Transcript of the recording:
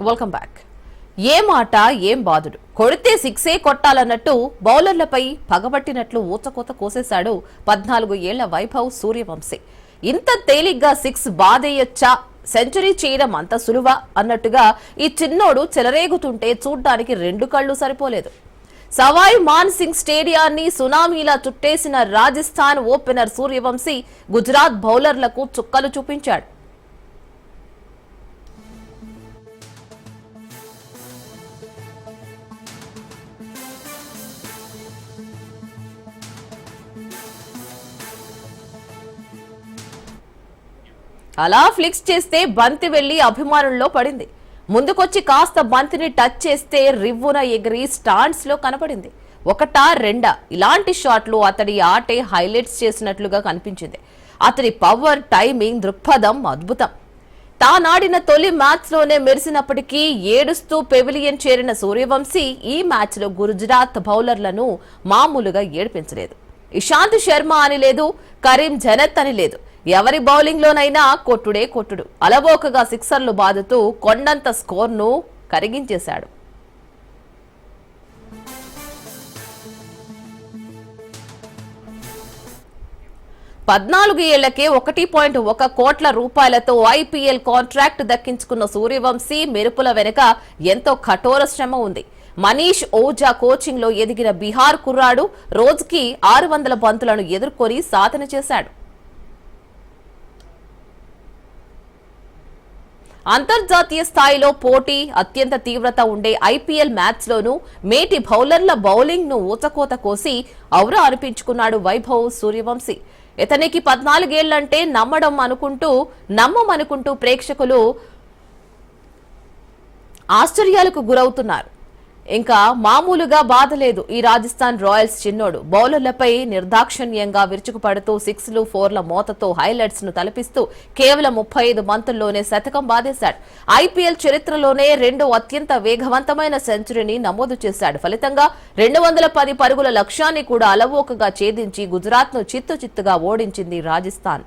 Welcome back. ఏ మాట ఏం బాదుడు, కొడితే సిక్సే కొట్టాలన్నట్టు బౌలర్లపై పగబట్టినట్లు ఊచకోత కోసేశాడు 14 ఏళ్ల వైభవ్ సూర్యవంశీ. ఇంత తేలిగ్గా సిక్స్ బాదేయొచ్చా, సెంచరీ చేయడం అంత సులువా అన్నట్టుగా ఈ చిన్నోడు చెలరేగుతుంటే చూడ్డానికి రెండు కళ్లు సరిపోలేదు. సవాయ్ మాన్ సింగ్ స్టేడియాన్ని సునామీలా చుట్టేసిన రాజస్థాన్ ఓపెనర్ సూర్యవంశీ గుజరాత్ బౌలర్లకు చుక్కలు చూపించాడు. అలా ఫ్లిక్స్ చేస్తే బంతి వెళ్లి అభిమానుల్లో పడింది. ముందుకొచ్చి కాస్త బంతిని టచ్ చేస్తే రివ్వున ఎగిరి స్టాండ్స్ లో కనపడింది. ఒకటా రెండా ఇలాంటి షాట్లు అతడి ఆటే హైలైట్స్ చేసినట్లుగా కనిపించింది. అతడి పవర్, టైమింగ్, దృక్పథం అద్భుతం. తానాడిన తొలి మ్యాచ్ లోనే మెరిసినప్పటికీ ఏడుస్తూ పెవిలియన్ చేరిన సూర్యవంశీ ఈ మ్యాచ్ లో గుజరాత్ బౌలర్లను మామూలుగా ఏడిపించలేదు. ఇషాంత్ శర్మ అని లేదు, కరీం జనత్ అని లేదు. ఎవరి బౌలింగ్ లోనైనా కొట్టుడే కొట్టుడు. అలవోకగా సిక్సర్లు బాదుతూ కొండంత స్కోర్ను కరిగించేశాడు. ఏళ్లకే 1.1 కోట్ల రూపాయలతో ఐపీఎల్ కాంట్రాక్ట్ దక్కించుకున్న సూర్యవంశీ మెరుపుల వెనుక ఎంతో కఠోర శ్రమ ఉంది. మనీష్ ఓజా కోచింగ్ లో ఎదిగిన బీహార్ కుర్రాడు రోజుకి 600 బంతులను ఎదుర్కొని సాధన చేశాడు. అంతర్జాతీయ స్థాయిలో పోటీ, అత్యంత తీవ్రత ఉండే ఐపీఎల్ మ్యాచ్ లోనూ మేటి బౌలర్ల బౌలింగ్ ను ఊచకోత కోసి ఔరా అనిపించుకున్నాడు వైభవ్ సూర్యవంశీ. ఇతనికి 14 ఏళ్లంటే నమ్మమనుకుంటూ ప్రేక్షకులు ఆశ్చర్యాలకు గురవుతున్నారు. ఇంకా మామూలుగా బాధ లేదు ఈ రాజస్థాన్ రాయల్స్ చిన్నోడు. బౌలర్లపై నిర్దాక్షిణ్యంగా విరుచుకుపడుతూ 6లు 4ల మోతతో హైలైట్స్ ను తలపిస్తూ కేవలం 35 బంతుల్లోనే శతకం బాదేశాడు. ఐపీఎల్ చరిత్రలోనే రెండో అత్యంత వేగవంతమైన సెంచరీని నమోదు చేశాడు. ఫలితంగా 210 పరుగుల లక్ష్యాన్ని కూడా అలవోకగా ఛేదించి గుజరాత్ ను చిత్తుగా ఓడించింది రాజస్థాన్.